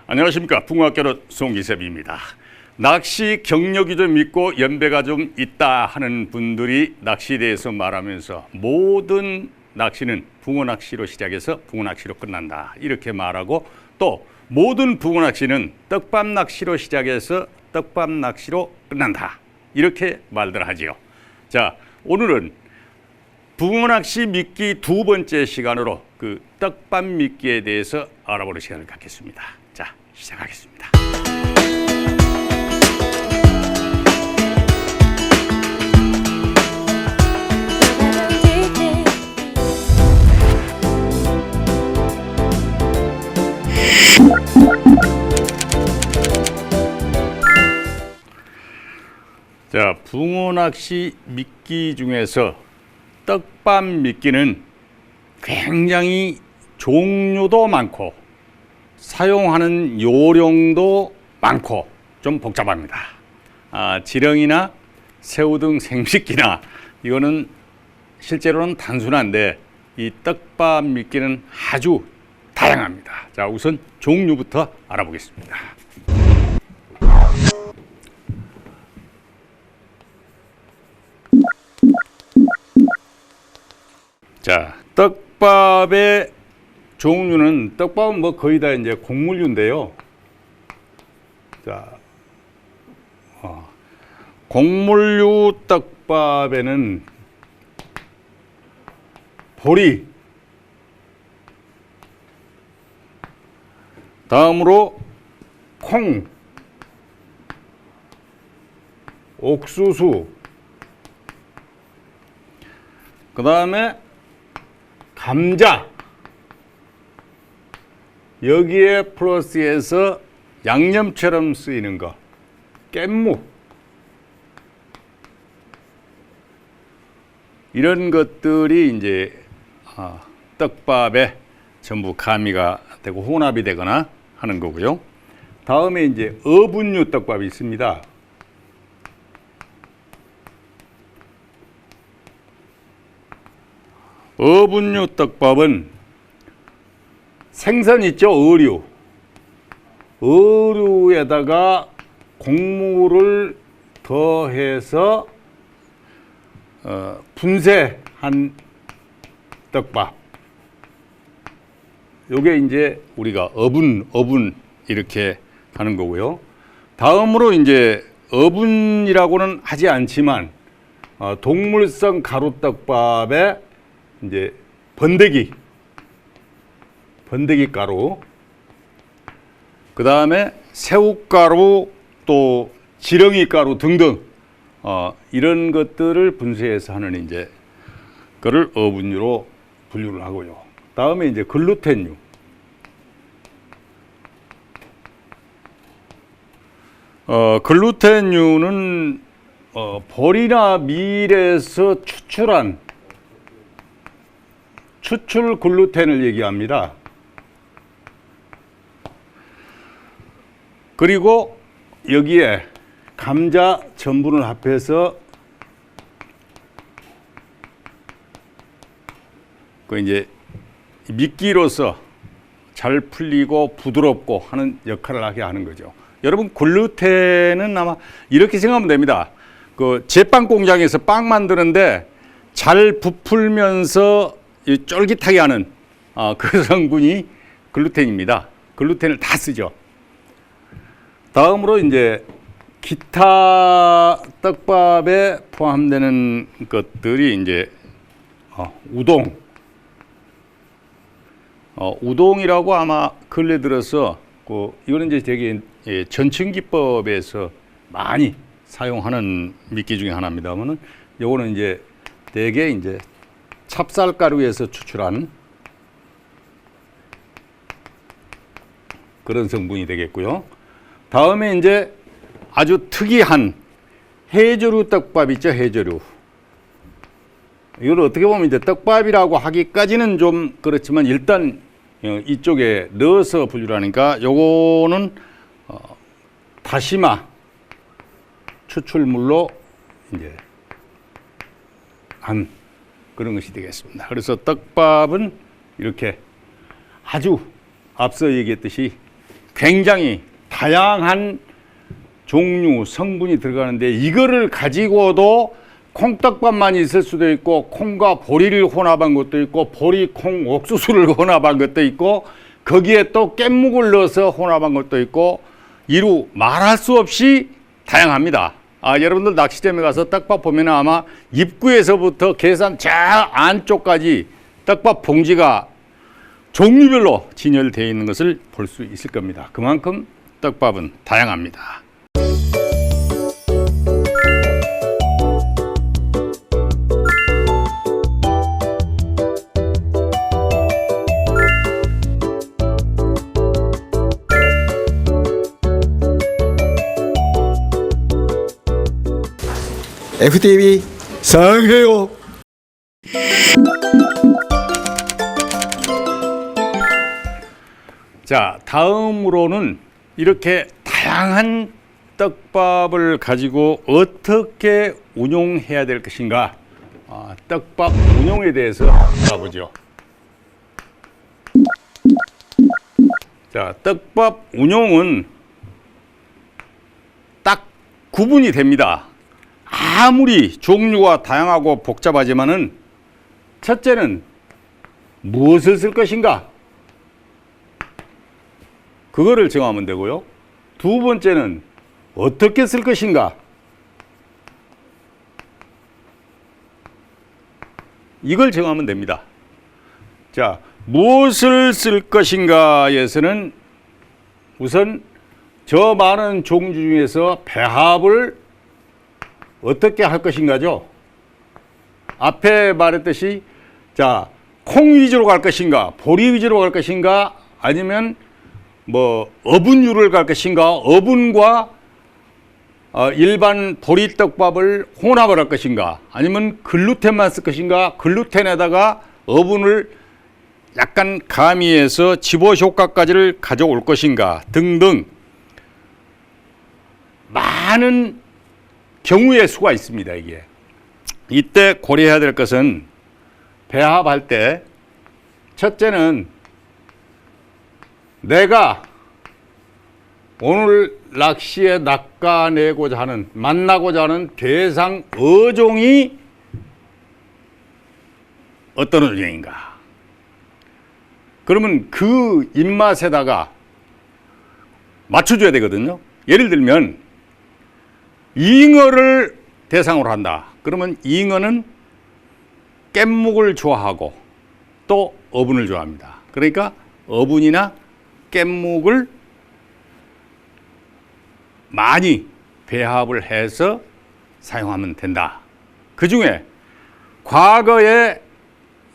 안녕하십니까. 붕어학교로 송기섭입니다. 낚시 경력이 좀 있고 연배가 좀 있다 하는 분들이 낚시에 대해서 말하면서 모든 낚시는 붕어 낚시로 시작해서 붕어 낚시로 끝난다 이렇게 말하고, 또 모든 붕어 낚시는 떡밥 낚시로 시작해서 떡밥 낚시로 끝난다 이렇게 말들 하지요. 자, 오늘은 붕어 낚시 미끼 두 번째 시간으로 그 떡밥 미끼에 대해서 알아보는 시간을 갖겠습니다. 자, 시작하겠습니다. 자, 붕어 낚시 미끼 중에서 떡밥 미끼는 굉장히 종류도 많고 사용하는 요령도 많고 좀 복잡합니다. 지렁이나 새우 등 생미끼나 이거는 실제로는 단순한데, 이 떡밥 미끼는 아주 다양합니다. 자, 우선 종류부터 알아보겠습니다. 자, 떡밥의 종류는, 떡밥은 뭐 거의 다 이제 곡물류인데요. 자, 곡물류 떡밥에는 보리, 다음으로 콩, 옥수수, 그 다음에 감자, 여기에 플러스해서 양념처럼 쓰이는 거 깻무, 이런 것들이 이제 떡밥에 전부 가미가 되고 혼합이 되거나 하는 거고요. 다음에 이제 어분류 떡밥이 있습니다. 어분류 떡밥은 생선 있죠, 어류. 어류에다가 곡물을 더해서 분쇄한 떡밥. 요게 이제 우리가 어분 이렇게 하는 거고요. 다음으로 이제 어분이라고는 하지 않지만 동물성 가루떡밥에 이제 번데기 가루, 그 다음에 새우가루, 또 지렁이 가루 등등 이런 것들을 분쇄해서 하는 이제 그를 어분류로 분류를 하고요. 다음에 이제 글루텐류. 글루텐류는 벌이나 밀에서 추출 글루텐을 얘기합니다. 그리고 여기에 감자 전분을 합해서 그 이제 미끼로서 잘 풀리고 부드럽고 하는 역할을 하게 하는 거죠. 여러분, 글루텐은 아마 이렇게 생각하면 됩니다. 그 제빵 공장에서 빵 만드는데 잘 부풀면서 쫄깃하게 하는 그 성분이 글루텐입니다. 글루텐을 다 쓰죠. 다음으로 이제 기타 떡밥에 포함되는 것들이 이제 우동. 우동이라고 아마 근래 들어서 이거는 이제 되게 전층기법에서 많이 사용하는 미끼 중에 하나입니다만은, 요거는 이제 대개 이제 찹쌀가루에서 추출한 그런 성분이 되겠고요. 다음에 이제 아주 특이한 해조류 떡밥 있죠, 해조류. 이걸 어떻게 보면 이제 떡밥이라고 하기까지는 좀 그렇지만, 일단 이쪽에 넣어서 분류를 하니까 요거는 다시마 추출물로 이제 한 그런 것이 되겠습니다. 그래서 떡밥은 이렇게 아주 앞서 얘기했듯이 굉장히 다양한 종류, 성분이 들어가는데 이거를 가지고도 콩떡밥만 있을 수도 있고 콩과 보리를 혼합한 것도 있고 보리, 콩, 옥수수를 혼합한 것도 있고 거기에 또 깻묵을 넣어서 혼합한 것도 있고 이루 말할 수 없이 다양합니다. 여러분들 낚시점에 가서 떡밥 보면 아마 입구에서부터 계산 저 안쪽까지 떡밥 봉지가 종류별로 진열되어 있는 것을 볼 수 있을 겁니다. 그만큼 떡밥은 다양합니다. FTV 사랑해요. 자, 다음으로는 이렇게 다양한 떡밥을 가지고 어떻게 운용해야 될 것인가, 떡밥 운용에 대해서 알아보죠. 자, 떡밥 운용은 딱 구분이 됩니다. 아무리 종류가 다양하고 복잡하지만은 첫째는 무엇을 쓸 것인가, 그거를 정하면 되고요. 두 번째는 어떻게 쓸 것인가, 이걸 정하면 됩니다. 자, 무엇을 쓸 것인가에서는 우선 저 많은 종류 중에서 배합을 어떻게 할 것인가죠. 앞에 말했듯이 자, 콩 위주로 갈 것인가, 보리 위주로 갈 것인가, 아니면 뭐 어분류를 갈 것인가, 어분과 일반 보리떡밥을 혼합을 할 것인가, 아니면 글루텐만 쓸 것인가, 글루텐에다가 어분을 약간 가미해서 집옷 효과까지를 가져올 것인가 등등 많은 경우의 수가 있습니다. 이때 고려해야 될 것은 배합할 때 첫째는 내가 오늘 낚시에 낚아내고자 하는, 만나고자 하는 대상 어종이 어떤 어종인가. 그러면 그 입맛에다가 맞춰줘야 되거든요. 예를 들면 잉어를 대상으로 한다. 그러면 잉어는 깻묵을 좋아하고 또 어분을 좋아합니다. 그러니까 어분이나 깻묵을 많이 배합을 해서 사용하면 된다. 그 중에 과거에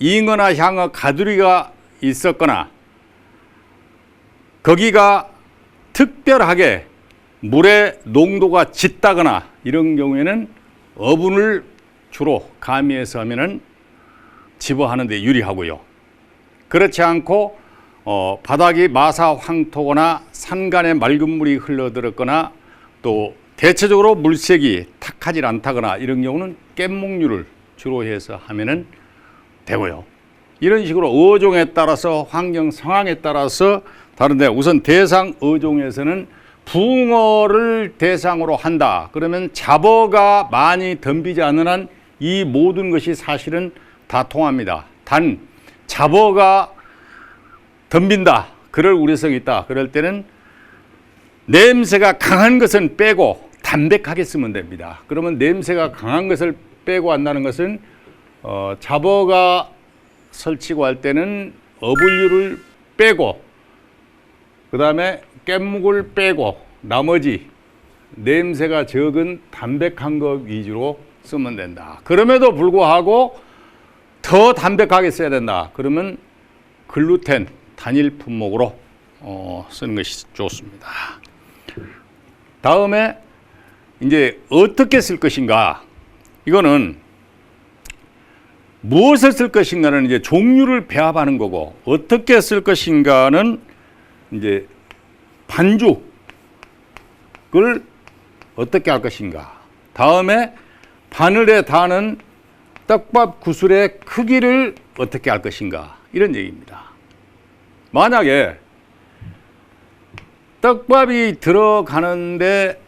잉어나 향어, 가두리가 있었거나 거기가 특별하게 물의 농도가 짙다거나 이런 경우에는 어분을 주로 가미해서 하면은 집어하는 데 유리하고요. 그렇지 않고 바닥이 마사 황토거나 산간에 맑은 물이 흘러들었거나 또 대체적으로 물색이 탁하지 않다거나 이런 경우는 깻묵류를 주로 해서 하면은 되고요. 이런 식으로 어종에 따라서 환경 상황에 따라서 다른데 우선 대상 어종에서는 붕어를 대상으로 한다. 그러면 잡어가 많이 덤비지 않는 한 이 모든 것이 사실은 다 통합니다. 단 잡어가 덤빈다, 그럴 우려성이 있다. 그럴 때는 냄새가 강한 것은 빼고 담백하게 쓰면 됩니다. 그러면 냄새가 강한 것을 빼고 한다는 것은 잡어가 설치고 할 때는 어분류를 빼고 그 다음에 깻묵을 빼고 나머지 냄새가 적은 담백한 것 위주로 쓰면 된다. 그럼에도 불구하고 더 담백하게 써야 된다. 그러면 글루텐 단일 품목으로 쓰는 것이 좋습니다. 다음에 이제 어떻게 쓸 것인가, 이거는 무엇을 쓸 것인가는 이제 종류를 배합하는 거고, 어떻게 쓸 것인가는 이제 반죽을 어떻게 할 것인가, 다음에 바늘에 다는 떡밥 구슬의 크기를 어떻게 할 것인가, 이런 얘기입니다. 만약에 떡밥이 들어가는데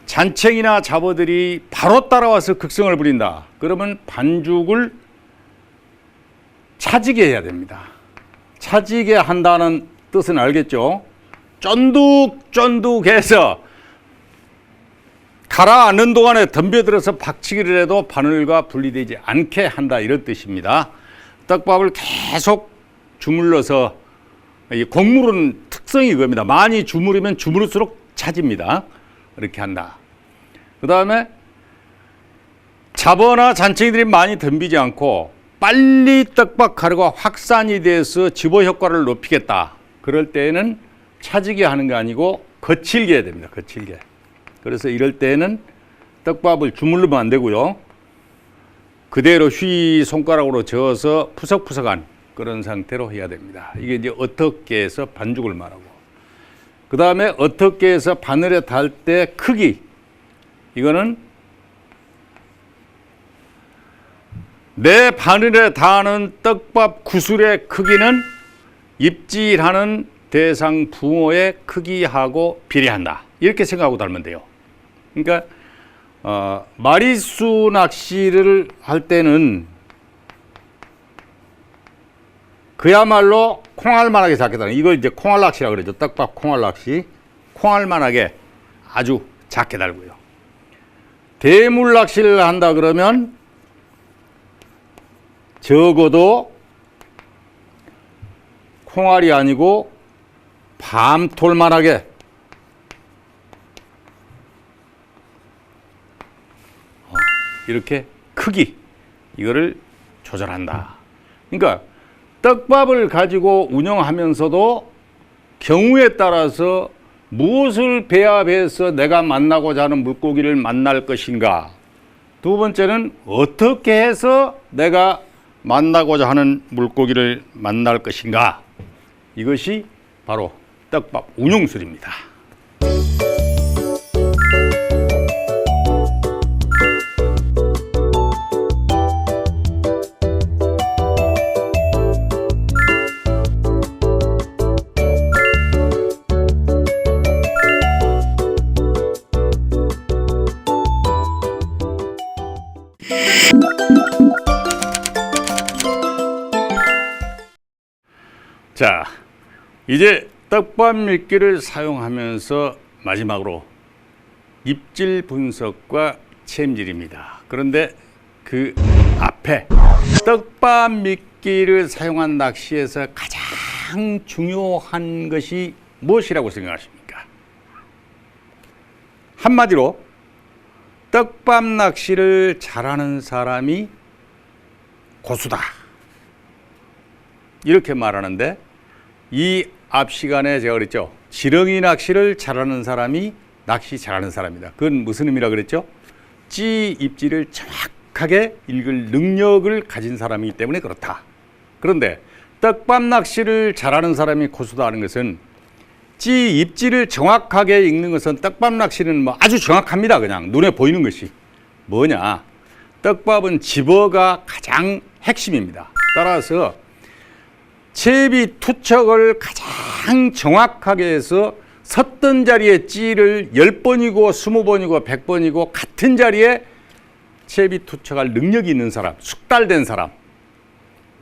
잔챙이나 잡어들이 바로 따라와서 극성을 부린다. 그러면 반죽을 차지게 해야 됩니다. 차지게 한다는 뜻은 알겠죠? 쫀득쫀득해서 가라앉는 동안에 덤벼들어서 박치기를 해도 바늘과 분리되지 않게 한다, 이런 뜻입니다. 떡밥을 계속 주물러서, 이 곡물은 특성이 이겁니다. 많이 주무르면 주무를수록 차집니다. 이렇게 한다. 그 다음에 잡어나 잔챙이들이 많이 덤비지 않고 빨리 떡밥 가루가 확산이 돼서 집어 효과를 높이겠다. 그럴 때에는 차지게 하는 게 아니고 거칠게 해야 됩니다. 거칠게. 그래서 이럴 때는 떡밥을 주물르면 안 되고요. 그대로 휘 손가락으로 저어서 푸석푸석한 그런 상태로 해야 됩니다. 이게 이제 어떻게 해서 반죽을 말하고. 그 다음에 어떻게 해서 바늘에 닿을 때 크기. 이거는 내 바늘에 닿는 떡밥 구슬의 크기는 입질하는 대상 붕어의 크기하고 비례한다. 이렇게 생각하고 달면 돼요. 그러니까 마리수 낚시를 할 때는 그야말로 콩알만하게 잡겠다는, 이걸 이제 콩알 낚시라고 그러죠. 떡밥 콩알 낚시. 콩알만하게 아주 작게 달고요. 대물 낚시를 한다 그러면 적어도 콩알이 아니고 밤톨만하게 이렇게 크기, 이거를 조절한다. 그러니까 떡밥을 가지고 운영하면서도 경우에 따라서 무엇을 배합해서 내가 만나고자 하는 물고기를 만날 것인가. 두 번째는 어떻게 해서 내가 만나고자 하는 물고기를 만날 것인가. 이것이 바로 떡밥 운용술입니다. 자, 이제 떡밥 미끼를 사용하면서 마지막으로 입질 분석과 챔질입니다. 그런데 그 앞에 떡밥 미끼를 사용한 낚시에서 가장 중요한 것이 무엇이라고 생각하십니까? 한마디로 떡밥 낚시를 잘하는 사람이 고수다, 이렇게 말하는데, 이 앞 시간에 제가 그랬죠. 지렁이 낚시를 잘하는 사람이 낚시 잘하는 사람이다. 그건 무슨 의미라 그랬죠? 찌 입질을 정확하게 읽을 능력을 가진 사람이기 때문에 그렇다. 그런데 떡밥 낚시를 잘하는 사람이 고수다 하는 것은, 찌 입질을 정확하게 읽는 것은, 떡밥 낚시는 뭐 아주 정확합니다. 그냥 눈에 보이는 것이 뭐냐, 떡밥은 집어가 가장 핵심입니다. 따라서 채비 투척을 가장 정확하게 해서 섰던 자리에 찌를 10번이고 20번이고 100번이고 같은 자리에 채비 투척할 능력이 있는 사람, 숙달된 사람,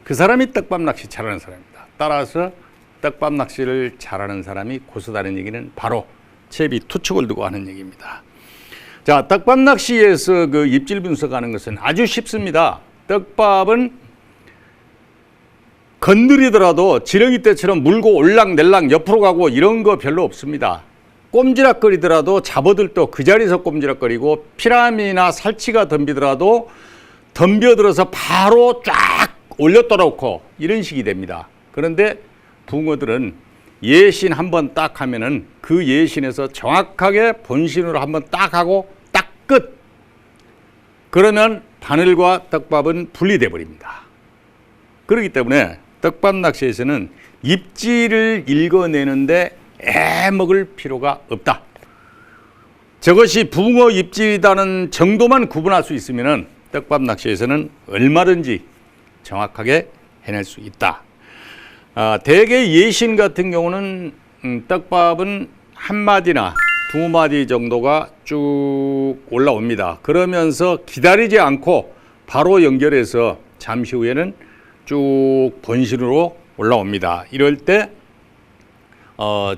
그 사람이 떡밥 낚시 잘하는 사람입니다. 따라서 떡밥 낚시를 잘하는 사람이 고수다는 얘기는 바로 채비 투척을 두고 하는 얘기입니다. 자, 떡밥 낚시에서 그 입질 분석하는 것은 아주 쉽습니다. 떡밥은 건드리더라도 지렁이 떼처럼 물고 올랑내랑 옆으로 가고 이런 거 별로 없습니다. 꼼지락거리더라도 잡어들도 그 자리에서 꼼지락거리고, 피라미나 살치가 덤비더라도 덤벼들어서 바로 쫙 올려 떨어놓고 이런 식이 됩니다. 그런데 붕어들은 예신 한번 딱 하면은 그 예신에서 정확하게 본신으로 한번 딱 하고 딱 끝. 그러면 바늘과 떡밥은 분리돼 버립니다. 그렇기 때문에 떡밥 낚시에서는 입질을 읽어내는데 애먹을 필요가 없다. 저것이 붕어 입질이라는 정도만 구분할 수 있으면 떡밥 낚시에서는 얼마든지 정확하게 해낼 수 있다. 대개 예신 같은 경우는 떡밥은 한 마디나 두 마디 정도가 쭉 올라옵니다. 그러면서 기다리지 않고 바로 연결해서 잠시 후에는 쭉 본신으로 올라옵니다. 이럴 때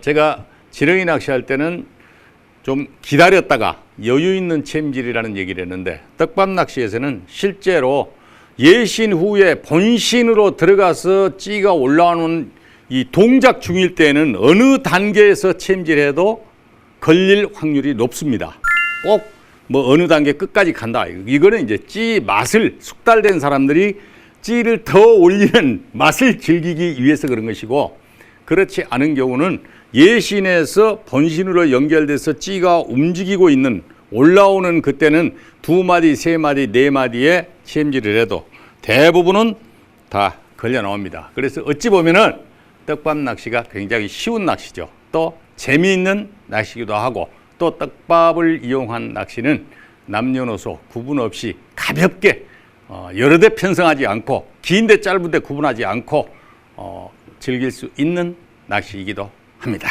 제가 지렁이 낚시할 때는 좀 기다렸다가 여유 있는 챔질이라는 얘기를 했는데, 떡밥 낚시에서는 실제로 예신 후에 본신으로 들어가서 찌가 올라오는 이 동작 중일 때는 어느 단계에서 챔질해도 걸릴 확률이 높습니다. 꼭 뭐 어느 단계 끝까지 간다. 이거는 이제 찌 맛을, 숙달된 사람들이 찌를 더 올리는 맛을 즐기기 위해서 그런 것이고, 그렇지 않은 경우는 예신에서 본신으로 연결돼서 찌가 움직이고 있는, 올라오는 그때는 두 마디, 세 마디, 네 마디에 챔질을 해도 대부분은 다 걸려 나옵니다. 그래서 어찌 보면은 떡밥 낚시가 굉장히 쉬운 낚시죠. 또 재미있는 낚시기도 하고, 또 떡밥을 이용한 낚시는 남녀노소 구분 없이 가볍게 여러 대 편성하지 않고 긴데 짧은데 구분하지 않고 즐길 수 있는 낚시이기도 합니다.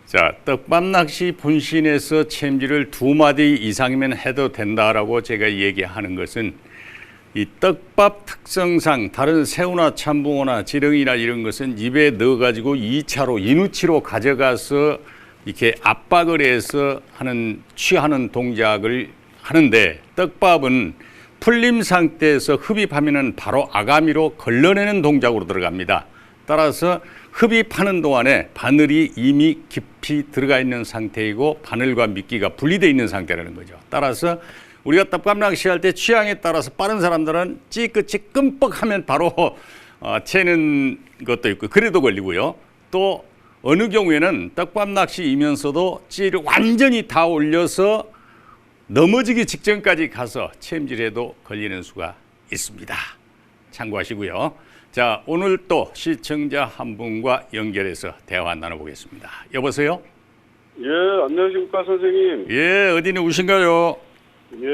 자, 떡밥 낚시 본신에서 챔질을 두 마디 이상이면 해도 된다라고 제가 얘기하는 것은, 이 떡밥 특성상 다른 새우나 참붕어나 지렁이나 이런 것은 입에 넣어가지고 2차로 이누치로 가져가서 이렇게 압박을 해서 취하는 동작을 하는데, 떡밥은 풀림 상태에서 흡입하면은 바로 아가미로 걸러내는 동작으로 들어갑니다. 따라서 흡입하는 동안에 바늘이 이미 깊이 들어가 있는 상태이고 바늘과 미끼가 분리되어 있는 상태라는 거죠. 따라서 우리가 떡밥 낚시할 때 취향에 따라서 빠른 사람들은 찌 끝이 끔뻑하면 바로 채는 것도 있고 그래도 걸리고요. 또 어느 경우에는 떡밥 낚시이면서도 찌를 완전히 다 올려서 넘어지기 직전까지 가서 챔질해도 걸리는 수가 있습니다. 참고하시고요. 자, 오늘 또 시청자 한 분과 연결해서 대화 나눠보겠습니다. 여보세요? 예, 안녕하십니까, 선생님. 예, 어디 누구신가요? 예,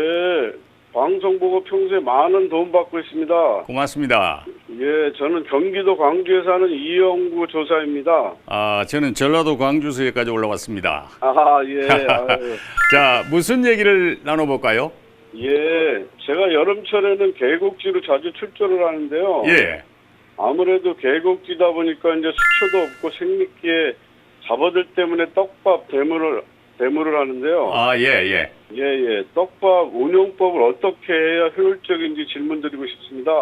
방송 보고 평소에 많은 도움 받고 있습니다. 고맙습니다. 예, 저는 경기도 광주에 사는 이영구 조사입니다. 저는 전라도 광주시에까지 올라왔습니다. 아, 예. 아유. 자, 무슨 얘기를 나눠볼까요? 예, 제가 여름철에는 계곡지로 자주 출조를 하는데요. 예. 아무래도 계곡지다 보니까 이제 수초도 없고 생미끼에 잡어들 때문에 떡밥 대물을 하는데요. 아, 예, 예. 예, 예. 떡밥 운용법을 어떻게 해야 효율적인지 질문드리고 싶습니다.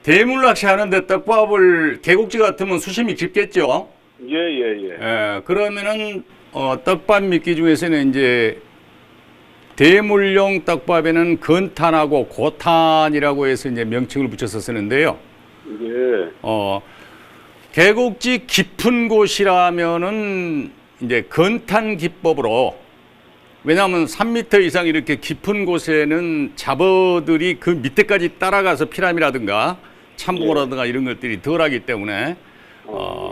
대물 낚시 하는데 떡밥을 계곡지 같으면 수심이 깊겠죠? 예, 예, 예. 예, 그러면은 떡밥 미끼 중에서는 이제 대물용 떡밥에는 건탄하고 고탄이라고 해서 이제 명칭을 붙여서 쓰는데요. 예. 계곡지 깊은 곳이라면은 이제 건탄 기법으로, 왜냐하면 3m 이상 이렇게 깊은 곳에는 잡어들이 그 밑에까지 따라가서 피라미라든가 참붕어라든가 이런 것들이 덜하기 때문에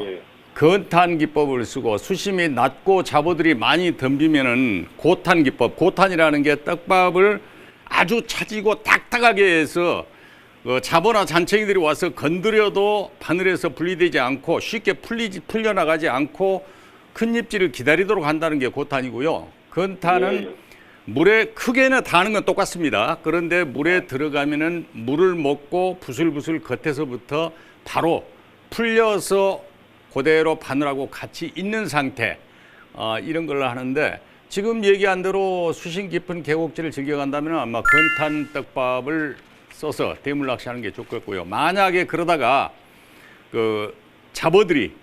예. 건탄 기법을 쓰고, 수심이 낮고 잡어들이 많이 덤비면은 고탄 기법, 고탄이라는 게 떡밥을 아주 차지고 딱딱하게 해서 잡어나 잔챙이들이 와서 건드려도 바늘에서 분리되지 않고 쉽게 풀려나가지 않고 큰 입질을 기다리도록 한다는 게 고탄이고요. 건탄은 물에 크게는 닿는 건 똑같습니다. 그런데 물에 들어가면은 물을 먹고 부슬부슬 겉에서부터 바로 풀려서 그대로 바늘하고 같이 있는 상태, 이런 걸 하는데, 지금 얘기한 대로 수심 깊은 계곡지를 즐겨간다면 아마 건탄 떡밥을 써서 대물 낚시하는 게 좋겠고요. 만약에 그러다가 그 잡어들이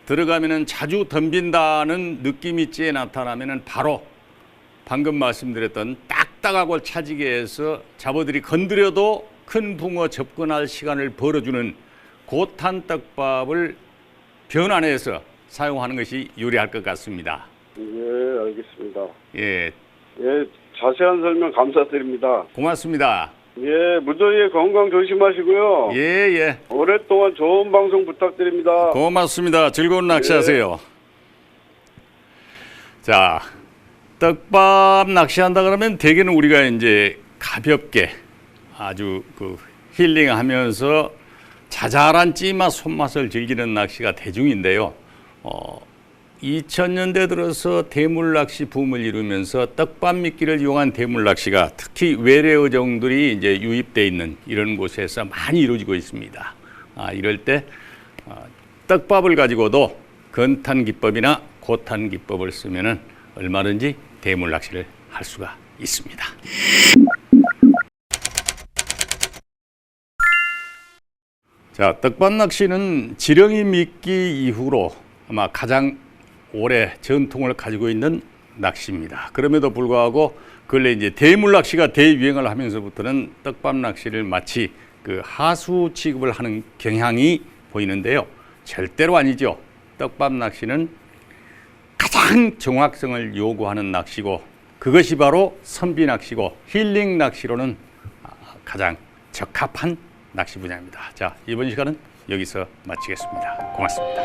들어가면은 자주 덤빈다는 느낌이 찌에 나타나면은 바로 방금 말씀드렸던 딱딱하고 차지게 해서 잡어들이 건드려도 큰 붕어 접근할 시간을 벌어주는 고탄 떡밥을 변환해서 사용하는 것이 유리할 것 같습니다. 예, 알겠습니다. 예, 예, 자세한 설명 감사드립니다. 고맙습니다. 예, 무더위에 건강 조심하시고요. 예, 예. 오랫동안 좋은 방송 부탁드립니다. 고맙습니다. 즐거운 낚시하세요. 자, 떡밥 낚시한다 그러면 대개는 우리가 이제 가볍게 아주 그 힐링하면서 자잘한 찌맛 손맛을 즐기는 낚시가 대중인데요. 2000년대 들어서 대물 낚시 붐을 이루면서 떡밥 미끼를 이용한 대물 낚시가 특히 외래 어종들이 이제 유입돼 있는 이런 곳에서 많이 이루어지고 있습니다. 이럴 때 떡밥을 가지고도 건탄 기법이나 고탄 기법을 쓰면은 얼마든지 대물 낚시를 할 수가 있습니다. 자, 떡밥 낚시는 지렁이 미끼 이후로 아마 가장 오래 전통을 가지고 있는 낚시입니다. 그럼에도 불구하고 근래 이제 대물 낚시가 대유행을 하면서부터는 떡밥 낚시를 마치 그 하수 취급을 하는 경향이 보이는데요. 절대로 아니죠. 떡밥 낚시는 가장 정확성을 요구하는 낚시고 그것이 바로 선비 낚시고 힐링 낚시로는 가장 적합한 낚시 분야입니다. 자, 이번 시간은 여기서 마치겠습니다. 고맙습니다.